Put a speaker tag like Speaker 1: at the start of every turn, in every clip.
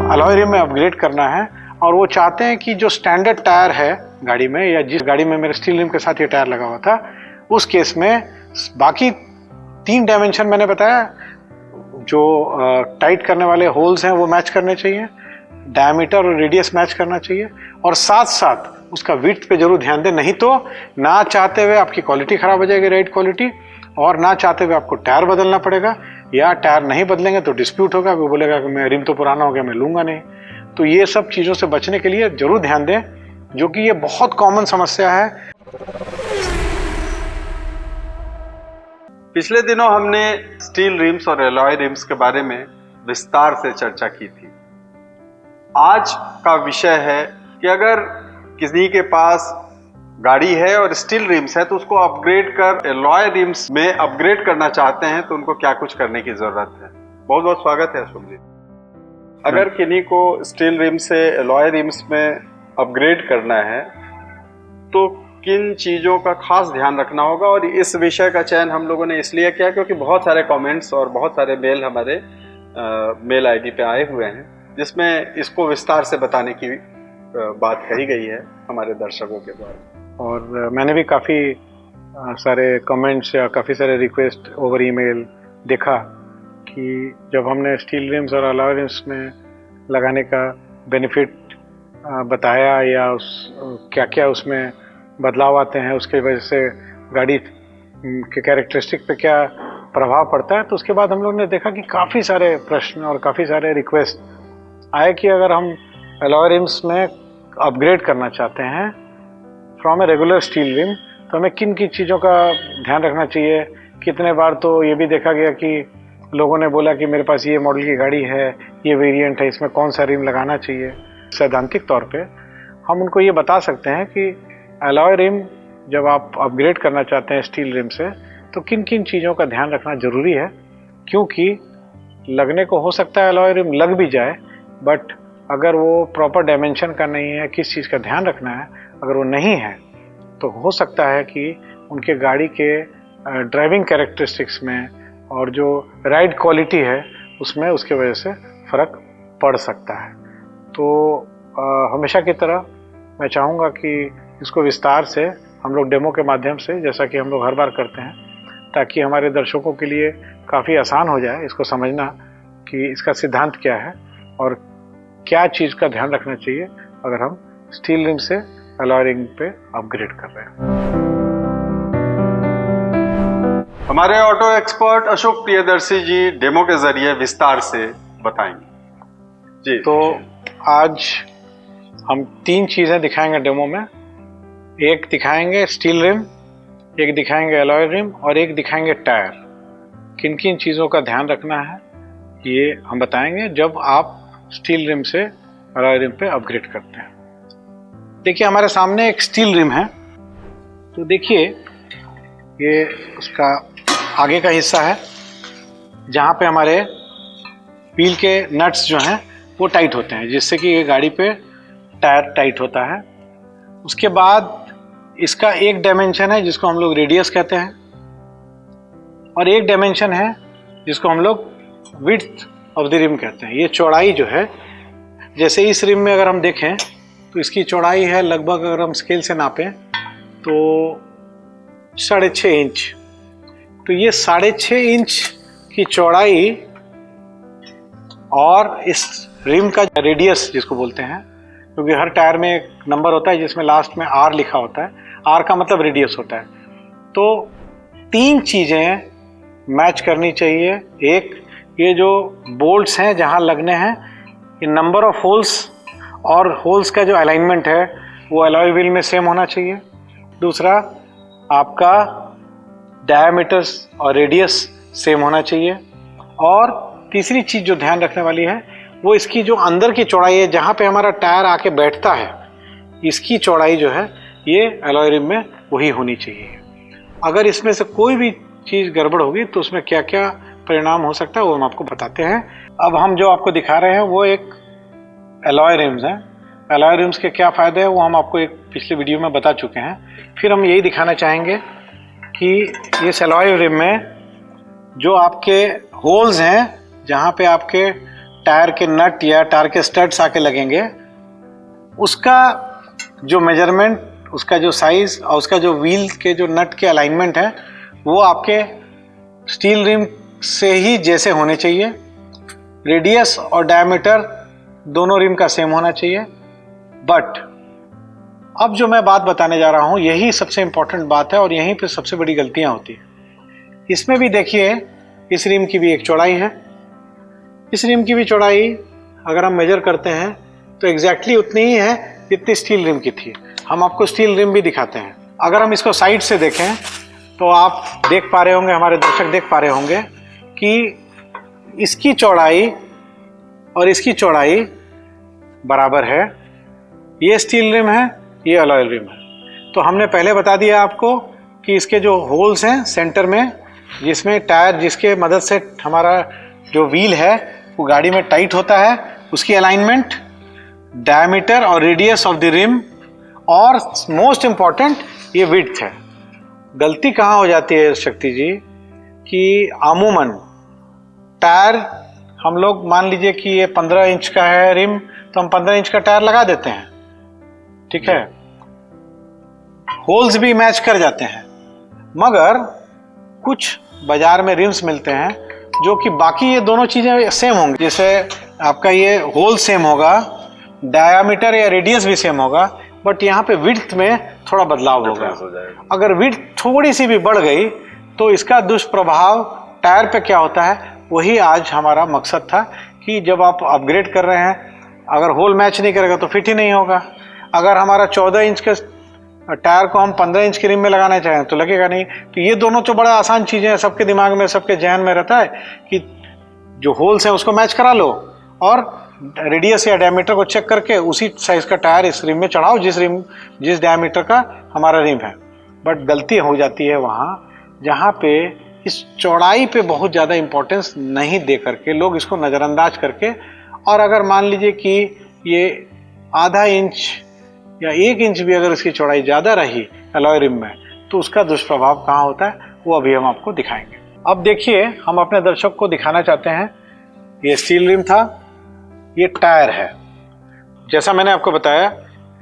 Speaker 1: Alloy rim में upgrade करना है और वो चाहते हैं कि जो स्टैंडर्ड टायर है गाड़ी में, या जिस गाड़ी में मेरे स्टील रिम के साथ ये टायर लगा हुआ था, उस केस में बाकी 3 डायमेंशन मैंने बताया, जो टाइट करने वाले होल्स हैं वो मैच करने चाहिए, डायमीटर और रेडियस मैच करना चाहिए, और साथ साथ उसका विड्थ पे जरूर ध्यान दें, नहीं तो ना चाहते हुए आपकी क्वालिटी खराब हो जाएगी, राइड क्वालिटी, और ना चाहते हुए आपको टायर बदलना पड़ेगा, या टायर नहीं बदलेंगे तो डिस्प्यूट होगा, वो बोलेगा कि मैं रिम तो पुराना हो गया, मैं लूंगा नहीं। तो ये सब चीज़ों से बचने के लिए जरूर ध्यान दें, जो कि ये बहुत कॉमन समस्या है।
Speaker 2: पिछले दिनों हमने स्टील रिम्स और एलॉय रिम्स के बारे में विस्तार से चर्चा की थी। आज का विषय है कि अगर किसी के पास गाड़ी है और स्टील रिम्स है तो उसको अपग्रेड कर एलॉय रिम्स में अपग्रेड करना चाहते हैं तो उनको क्या कुछ करने की जरूरत है। बहुत बहुत स्वागत है अशोक जी। अगर किन्हीं को स्टील रिम से एलॉय रिम्स में अपग्रेड करना है तो किन चीज़ों का खास ध्यान रखना होगा, और इस विषय का चयन हम लोगों ने इसलिए किया क्योंकि बहुत सारे कमेंट्स और बहुत सारे मेल हमारे मेल आईडी पे आए हुए हैं जिसमें इसको विस्तार से बताने की बात कही गई है हमारे दर्शकों के द्वारा।
Speaker 1: और मैंने भी काफ़ी सारे कमेंट्स या काफ़ी सारे रिक्वेस्ट ओवर ईमेल देखा कि जब हमने स्टील रिम्स और अलॉय रिम्स में लगाने का बेनिफिट बताया या उस क्या क्या उसमें बदलाव आते हैं, उसके वजह से गाड़ी के कैरेक्टरिस्टिक पे क्या प्रभाव पड़ता है, तो उसके बाद हम लोग ने देखा कि काफ़ी सारे प्रश्न और काफ़ी सारे रिक्वेस्ट आए कि अगर हम अलॉय रिम्स में अपग्रेड करना चाहते हैं from a regular steel rim तो हमें किन किन चीज़ों का ध्यान रखना चाहिए। कितने बार तो ये भी देखा गया कि लोगों ने बोला कि मेरे पास ये मॉडल की गाड़ी है, ये वेरिएंट है, इसमें कौन सा रिम लगाना चाहिए। सैद्धांतिक तौर पे हम उनको ये बता सकते हैं कि अलॉय रिम जब आप अपग्रेड करना चाहते हैं स्टील रिम से तो किन किन चीज़ों का ध्यान रखना ज़रूरी है, क्योंकि लगने को हो सकता है अलॉय रिम लग भी जाए, बट अगर वो प्रॉपर डायमेंशन का नहीं है, किस चीज़ का ध्यान रखना है, अगर वो नहीं है तो हो सकता है कि उनके गाड़ी के ड्राइविंग कैरेक्टरिस्टिक्स में और जो राइड क्वालिटी है उसमें उसके वजह से फ़र्क पड़ सकता है। तो हमेशा की तरह मैं चाहूँगा कि इसको विस्तार से हम लोग डेमो के माध्यम से, जैसा कि हम लोग हर बार करते हैं, ताकि हमारे दर्शकों के लिए काफ़ी आसान हो जाए इसको समझना कि इसका सिद्धांत क्या है और क्या चीज़ का ध्यान रखना चाहिए अगर हम स्टील रिम से अलॉय रिम पे अपग्रेड कर रहे हैं।
Speaker 2: हमारे ऑटो एक्सपर्ट अशोक प्रियदर्शी जी डेमो के जरिए विस्तार से बताएंगे जी।
Speaker 1: तो आज हम 3 चीज़ें दिखाएंगे डेमो में। एक दिखाएंगे स्टील रिम, एक दिखाएंगे अलॉय रिम और एक दिखाएंगे टायर। किन किन चीज़ों का ध्यान रखना है ये हम बताएंगे जब आप स्टील रिम से अलॉय रिम पे अपग्रेड करते हैं। देखिए हमारे सामने एक स्टील रिम है, तो देखिए ये उसका आगे का हिस्सा है जहाँ पे हमारे व्हील के नट्स जो हैं वो टाइट होते हैं, जिससे कि ये गाड़ी पे टायर टाइट होता है। उसके बाद इसका एक डायमेंशन है जिसको हम लोग रेडियस कहते हैं, और एक डायमेंशन है जिसको हम लोग विड्थ ऑफ द रिम कहते हैं। ये चौड़ाई जो है, जैसे इस रिम में अगर हम देखें तो इसकी चौड़ाई है लगभग, अगर हम स्केल से नापें तो 6.5 इंच। तो ये 6.5 इंच की चौड़ाई और इस रिम का रेडियस जिसको बोलते हैं, क्योंकि हर टायर में एक नंबर होता है जिसमें लास्ट में आर लिखा होता है, आर का मतलब रेडियस होता है। तो 3 चीज़ें मैच करनी चाहिए। एक, ये जो बोल्ट्स हैं जहाँ लगने हैं, ये नंबर ऑफ होल्स और होल्स का जो अलाइनमेंट है वो अलॉय व्हील में सेम होना चाहिए। दूसरा, आपका डायमीटर्स और रेडियस सेम होना चाहिए। और तीसरी चीज़ जो ध्यान रखने वाली है वो इसकी जो अंदर की चौड़ाई है, जहाँ पे हमारा टायर आके बैठता है, इसकी चौड़ाई जो है ये अलॉय रिम में वही होनी चाहिए। अगर इसमें से कोई भी चीज़ गड़बड़ होगी तो उसमें क्या क्या परिणाम हो सकता है वो हम आपको बताते हैं। अब हम जो आपको दिखा रहे हैं वो एक अलॉय रिम्स हैं। अलॉय रिम्स के क्या फ़ायदे हैं वो हम आपको एक पिछले वीडियो में बता चुके हैं। फिर हम यही दिखाना चाहेंगे कि इस अलॉय रिम में जो आपके होल्स हैं, जहाँ पे आपके टायर के नट या टायर के स्टड्स आके लगेंगे, उसका जो मेजरमेंट, उसका जो साइज और उसका जो व्हील के जो नट के अलाइनमेंट है वो आपके स्टील रिम से ही जैसे होने चाहिए। रेडियस और डायमीटर दोनों रिम का सेम होना चाहिए। बट अब जो मैं बात बताने जा रहा हूं यही सबसे इंपॉर्टेंट बात है और यहीं पे सबसे बड़ी गलतियां होती है। इसमें भी देखिए, इस रिम की भी एक चौड़ाई है। इस रिम की भी चौड़ाई अगर हम मेजर करते हैं तो एग्जैक्टली उतनी ही है जितनी स्टील रिम की थी। हम आपको स्टील रिम भी दिखाते हैं। अगर हम इसको साइड से देखें तो आप देख पा रहे होंगे, हमारे दर्शक देख पा रहे होंगे कि इसकी चौड़ाई और इसकी चौड़ाई बराबर है। ये स्टील रिम है, ये अलॉय रिम है। तो हमने पहले बता दिया आपको कि इसके जो होल्स हैं सेंटर में, जिसमें टायर, जिसके मदद से हमारा जो व्हील है वो गाड़ी में टाइट होता है, उसकी अलाइनमेंट, डायमीटर और रेडियस ऑफ द रिम, और मोस्ट इंपॉर्टेंट ये विड्थ है। गलती कहाँ हो जाती है शक्ति जी कि अमूमन टायर हम लोग, मान लीजिए कि ये 15 इंच का है रिम, तो हम 15 इंच का टायर लगा देते हैं, ठीक है, होल्स भी मैच कर जाते हैं। मगर कुछ बाजार में रिम्स मिलते हैं जो कि बाकी ये दोनों चीजें सेम होंगी, जैसे आपका ये होल सेम होगा, डायामीटर या रेडियस भी सेम होगा, बट यहाँ पे विड्थ में थोड़ा बदलाव होगा। अगर विड्थ थोड़ी सी भी बढ़ गई तो इसका दुष्प्रभाव टायर पे क्या होता है, वही आज हमारा मकसद था कि जब आप अपग्रेड कर रहे हैं, अगर होल मैच नहीं करेगा तो फिट ही नहीं होगा। अगर हमारा 14 इंच के टायर को हम 15 इंच की रिम में लगाना चाहें तो लगेगा नहीं। तो ये दोनों तो बड़ा आसान चीज़ें हैं, सबके दिमाग में, सबके जहन में रहता है कि जो होल्स हैं उसको मैच करा लो और रेडियस या डायमीटर को चेक करके उसी साइज का टायर इस रिम में चढ़ाओ जिस डायमीटर का हमारा रिम है। बट गलती हो जाती है वहाँ जहाँ पे इस चौड़ाई पे बहुत ज़्यादा इंपॉर्टेंस नहीं दे करके लोग इसको नज़रअंदाज करके, और अगर मान लीजिए कि ये आधा इंच या 1 इंच भी अगर इसकी चौड़ाई ज़्यादा रही अलॉय रिम में तो उसका दुष्प्रभाव कहाँ होता है वो अभी हम आपको दिखाएंगे। अब देखिए, हम अपने दर्शक को दिखाना चाहते हैं, ये स्टील रिम था, ये टायर है। जैसा मैंने आपको बताया,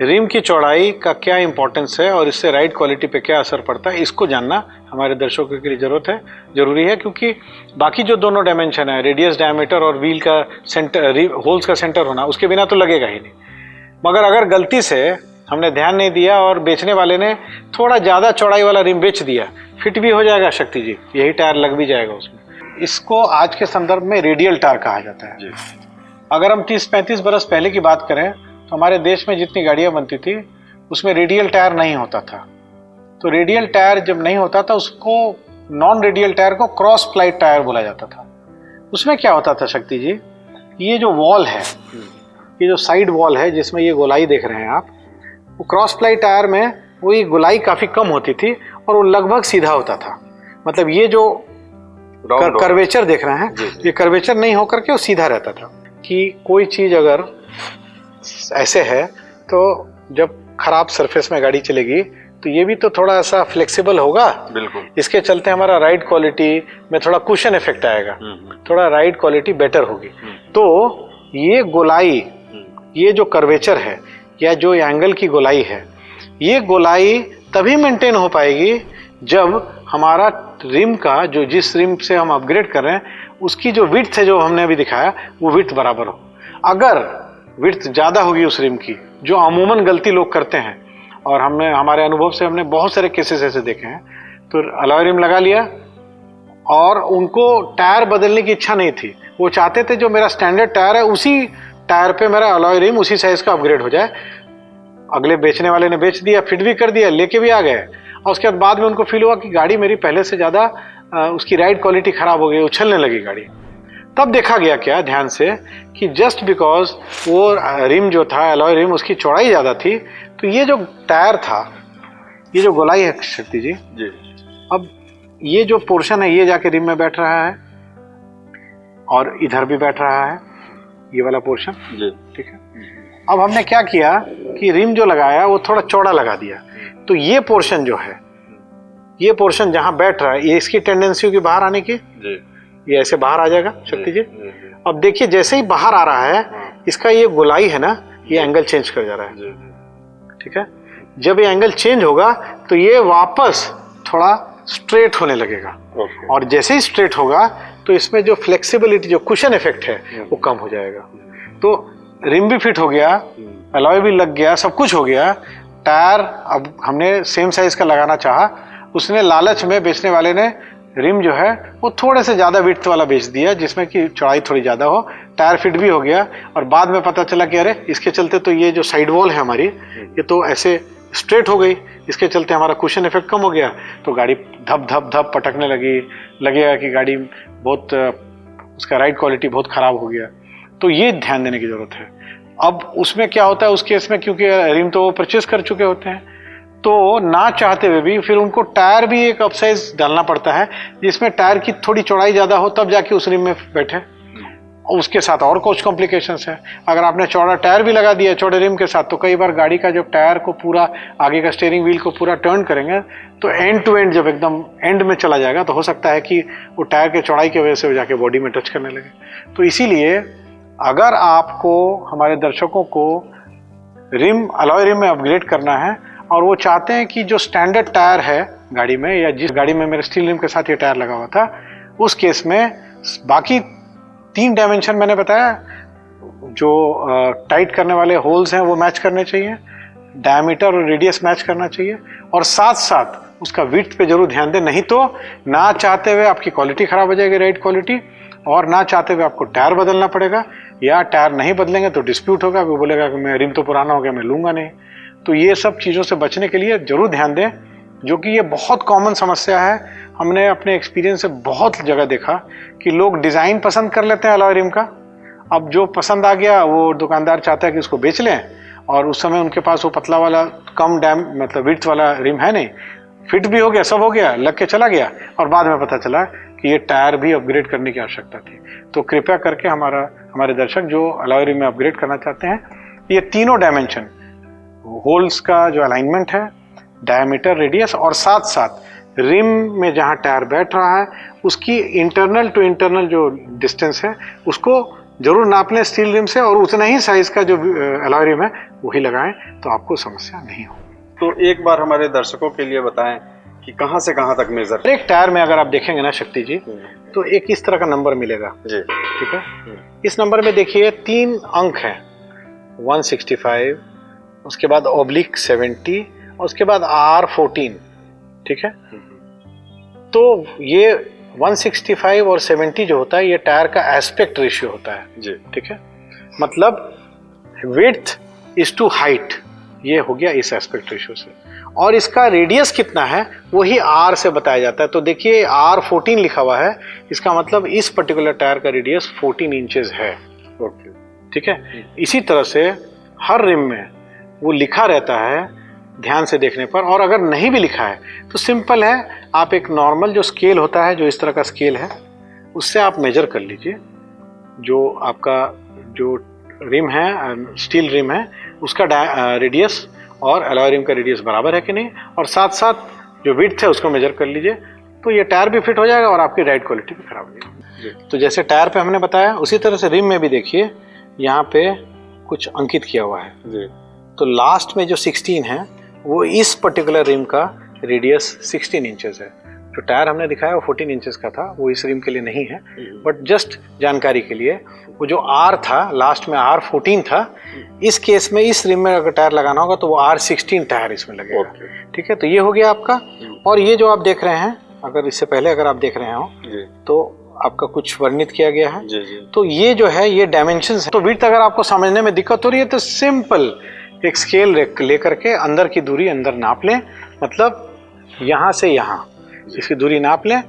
Speaker 1: रिम की चौड़ाई का क्या इंपॉर्टेंस है और इससे राइड क्वालिटी पे क्या असर पड़ता है, इसको जानना हमारे दर्शकों के लिए जरूरी है, क्योंकि बाकी जो दोनों डायमेंशन है, रेडियस, डायमीटर और व्हील का सेंटर, होल्स का सेंटर होना, उसके बिना तो लगेगा ही नहीं। मगर अगर गलती से हमने ध्यान नहीं दिया और बेचने वाले ने थोड़ा ज़्यादा चौड़ाई वाला रिम बेच दिया, फिट भी हो जाएगा शक्ति जी, यही टायर लग भी जाएगा उसमें। इसको आज के संदर्भ में रेडियल टायर कहा जाता है। अगर हम 30-35 बरस पहले की बात करें तो हमारे देश में जितनी गाड़ियां बनती थी उसमें रेडियल टायर नहीं होता था। तो रेडियल टायर जब नहीं होता था उसको, नॉन रेडियल टायर को क्रॉस फ्लाइट टायर बोला जाता था। उसमें क्या होता था शक्ति जी, ये जो वॉल है, ये जो साइड वॉल है जिसमें ये गोलाई देख रहे हैं आप, वो क्रॉस फ्लाइट टायर में वही गोलाई काफ़ी कम होती थी और वो लगभग सीधा होता था। मतलब ये जो कर्वेचर देख रहे हैं, ये कर्वेचर नहीं होकर के वो सीधा रहता था। कि कोई चीज़ अगर ऐसे है तो जब खराब सरफेस में गाड़ी चलेगी तो ये भी तो थोड़ा सा फ्लेक्सिबल होगा।
Speaker 2: बिल्कुल।
Speaker 1: इसके चलते हमारा राइड क्वालिटी में थोड़ा कुशन इफेक्ट आएगा, थोड़ा राइड क्वालिटी बेटर होगी। तो ये गोलाई, ये जो कर्वेचर है या जो एंगल की गोलाई है, ये गोलाई तभी मेंटेन हो पाएगी जब हमारा रिम का, जो जिस रिम से हम अपग्रेड कर रहे हैं उसकी जो विड्थ है, जो हमने अभी दिखाया, वो विड्थ बराबर हो। अगर विड्थ ज़्यादा होगी उस रिम की, जो अमूमन गलती लोग करते हैं, और हमारे अनुभव से हमने बहुत सारे केसेस ऐसे देखे हैं, तो अलॉय रिम लगा लिया और उनको टायर बदलने की इच्छा नहीं थी। वो चाहते थे जो मेरा स्टैंडर्ड टायर है उसी टायर पे मेरा अलॉय रिम उसी साइज का अपग्रेड हो जाए। अगले बेचने वाले ने बेच दिया, फिट भी कर दिया, लेके भी आ गए, और उसके बाद में उनको फील हुआ कि गाड़ी मेरी पहले से ज़्यादा उसकी राइड क्वालिटी ख़राब हो गई, उछलने लगी गाड़ी। तब देखा गया क्या ध्यान से कि जस्ट बिकॉज वो रिम जो था, अलॉय रिम, उसकी चौड़ाई ज़्यादा थी, तो ये जो टायर था, ये जो गोलाई है शक्ति जी, अब ये जो पोर्शन है ये जाके रिम में बैठ रहा है और इधर भी बैठ रहा है ये वाला पोर्शन, ठीक है। अब हमने क्या किया कि रिम जो लगाया वो थोड़ा चौड़ा लगा दिया, तो ये पोर्शन जो है, ये पोर्शन जहां बैठ रहा है, ये इसकी टेंडेंसी होगी बाहर आने की, ये ऐसे बाहर आ जाएगा शक्ति जी। अब देखिए जैसे ही बाहर आ रहा है इसका ये गोलाई है ना, ये एंगल चेंज कर जा रहा है, ठीक है। जब ये एंगल चेंज होगा तो ये वापस थोड़ा स्ट्रेट होने लगेगा, और जैसे ही स्ट्रेट होगा तो इसमें जो फ्लेक्सिबिलिटी, जो कुशन इफेक्ट है वो कम हो जाएगा। तो रिम भी फिट हो गया, अलॉय भी लग गया, सब कुछ हो गया। टायर अब हमने सेम साइज का लगाना चाहा, उसने लालच में, बेचने वाले ने रिम जो है वो थोड़े से ज़्यादा विड्थ वाला बेच दिया, जिसमें कि चौड़ाई थोड़ी ज़्यादा हो। टायर फिट भी हो गया, और बाद में पता चला कि अरे इसके चलते तो ये जो साइड वॉल है हमारी ये तो ऐसे स्ट्रेट हो गई, इसके चलते हमारा कुशन इफेक्ट कम हो गया। तो गाड़ी धप धप धप पटकने लगी, लगेगा कि गाड़ी बहुत, उसका राइड क्वालिटी बहुत ख़राब हो गया। तो ये ध्यान देने की ज़रूरत है। अब उसमें क्या होता है उस केस में, क्योंकि रिम तो वो परचेज कर चुके होते हैं, तो ना चाहते हुए भी फिर उनको टायर भी एक अपसाइज डालना पड़ता है, जिसमें टायर की थोड़ी चौड़ाई ज़्यादा हो, तब जाके उस रिम में बैठे। और उसके साथ और कुछ कॉम्प्लिकेशंस है। अगर आपने चौड़ा टायर भी लगा दिया चौड़े रिम के साथ, तो कई बार गाड़ी का जब टायर को पूरा, आगे का स्टीयरिंग व्हील को पूरा टर्न करेंगे तो एंड टू एंड, जब एकदम एंड में चला जाएगा तो हो सकता है कि वो टायर के चौड़ाई की वजह से वो जाके बॉडी में टच करने लगे। तो इसीलिए अगर आपको, हमारे दर्शकों को रिम, अलॉय रिम में अपग्रेड करना है, और वो चाहते हैं कि जो स्टैंडर्ड टायर है गाड़ी में, या जिस गाड़ी में मेरे स्टील रिम के साथ ये टायर लगा हुआ था, उस केस में बाकी 3 डायमेंशन मैंने बताया, जो टाइट करने वाले होल्स हैं वो मैच करने चाहिए, डायमीटर और रेडियस मैच करना चाहिए, और साथ साथ उसका विड्थ पे जरूर ध्यान दें। नहीं तो ना चाहते हुए आपकी क्वालिटी खराब हो जाएगी, राइड क्वालिटी, और ना चाहते हुए आपको टायर बदलना पड़ेगा, या टायर नहीं बदलेंगे तो डिस्प्यूट होगा, वो बोलेगा कि मैं रिम तो पुराना हो गया, मैं लूंगा नहीं। तो ये सब चीज़ों से बचने के लिए जरूर ध्यान दें, जो कि ये बहुत कॉमन समस्या है। हमने अपने एक्सपीरियंस से बहुत जगह देखा कि लोग डिज़ाइन पसंद कर लेते हैं अलॉय रिम का, अब जो पसंद आ गया वो दुकानदार चाहता है कि उसको बेच लें, और उस समय उनके पास वो पतला वाला, कम मतलब विड्थ वाला रिम है नहीं, फिट भी हो गया, सब हो गया, लग के चला गया, और बाद में पता चला कि ये टायर भी अपग्रेड करने की आवश्यकता थी। तो कृपया करके हमारे दर्शक जो अलॉय रिम में अपग्रेड करना चाहते हैं, ये तीनों डायमेंशन, होल्स का जो अलाइनमेंट है, डायमीटर, रेडियस, और साथ साथ रिम में जहां टायर बैठ रहा है उसकी इंटरनल टू इंटरनल जो डिस्टेंस है उसको जरूर नाप लें स्टील रिम से, और उतना ही साइज का जो अलॉय रिम है वही लगाएं, तो आपको समस्या नहीं होगी।
Speaker 2: तो एक बार हमारे दर्शकों के लिए बताएं कि कहां से कहां तक मेजर।
Speaker 1: एक टायर में अगर आप देखेंगे ना शक्ति जी, तो एक इस तरह का नंबर मिलेगा जी, ठीक है। इस नंबर में देखिए 3 अंक है, 165, उसके बाद /70, और उसके बाद R14, ठीक है। तो ये 165 और 70 जो होता है, ये टायर का एस्पेक्ट रेशियो होता है जी, ठीक है। मतलब विड्थ इज टू हाइट, ये हो गया इस एस्पेक्ट रेशियो से, और इसका रेडियस कितना है वही R से बताया जाता है। तो देखिए R14 लिखा हुआ है, इसका मतलब इस पर्टिकुलर टायर का रेडियस 14 इंचेस है, ओके, ठीक है। इसी तरह से हर रिम में वो लिखा रहता है ध्यान से देखने पर, और अगर नहीं भी लिखा है तो सिंपल है, आप एक नॉर्मल जो स्केल होता है, जो इस तरह का स्केल है, उससे आप मेजर कर लीजिए जो आपका जो रिम है, स्टील रिम है, उसका रेडियस और अलॉय रिम का रेडियस बराबर है कि नहीं, और साथ साथ जो विड्थ है उसको मेजर कर लीजिए, तो ये टायर भी फिट हो जाएगा और आपकी राइड क्वालिटी भी खराब नहीं होगी। तो जैसे टायर पे हमने बताया, उसी तरह से रिम में भी देखिए यहाँ पे कुछ अंकित किया हुआ है जी। तो लास्ट में जो 16 है वो इस पर्टिकुलर रिम का रेडियस 16 इंचेस है। जो टायर हमने दिखाया वो 14 इंचेस का था, वो इस रिम के लिए नहीं है, बट जस्ट जानकारी के लिए, वो जो R था लास्ट में R14 था, इस केस में इस रिम में अगर टायर लगाना होगा तो वो R16 टायर इसमें लगेगा, ठीक है। तो ये हो गया आपका। और ये जो आप देख रहे हैं, अगर इससे पहले अगर आप देख रहे हो तो आपका कुछ वर्णित किया गया है जी जी। तो ये जो है ये डायमेंशंस है। तो विड्थ अगर आपको समझने में दिक्कत हो रही है तो सिंपल एक स्केल लेकर के अंदर की दूरी अंदर नाप लें, मतलब यहाँ से यहाँ इसकी दूरी नाप लें,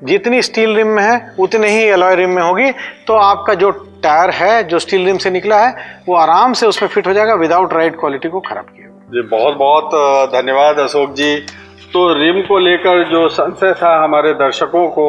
Speaker 1: जितनी स्टील रिम में है उतनी ही अलॉय रिम में होगी, तो आपका जो टायर है जो स्टील रिम से निकला है वो आराम से उसमें फिट हो जाएगा विदाउट राइड क्वालिटी को खराब किए
Speaker 2: जी। बहुत बहुत धन्यवाद अशोक जी। तो रिम को लेकर जो संशय था हमारे दर्शकों को,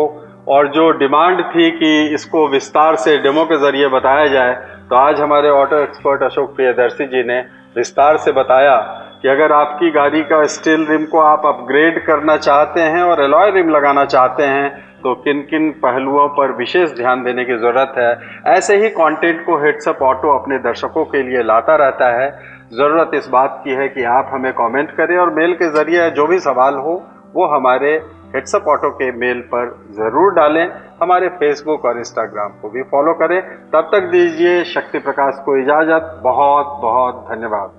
Speaker 2: और जो डिमांड थी कि इसको विस्तार से डेमो के जरिए बताया जाए, तो आज हमारे ऑटो एक्सपर्ट अशोक प्रियदर्शी जी ने विस्तार से बताया कि अगर आपकी गाड़ी का स्टील रिम को आप अपग्रेड करना चाहते हैं और अलॉय रिम लगाना चाहते हैं, तो किन किन पहलुओं पर विशेष ध्यान देने की ज़रूरत है, ऐसे ही कंटेंट को हेड्सअप ऑटो अपने दर्शकों के लिए लाता रहता है। ज़रूरत इस बात की है कि आप हमें कमेंट करें और मेल के ज़रिए जो भी सवाल हो वो हमारे हेड्सअप ऑटो के मेल पर ज़रूर डालें। हमारे फेसबुक और इंस्टाग्राम को भी फॉलो करें। तब तक दीजिए शक्ति प्रकाश को इजाज़त। बहुत बहुत धन्यवाद।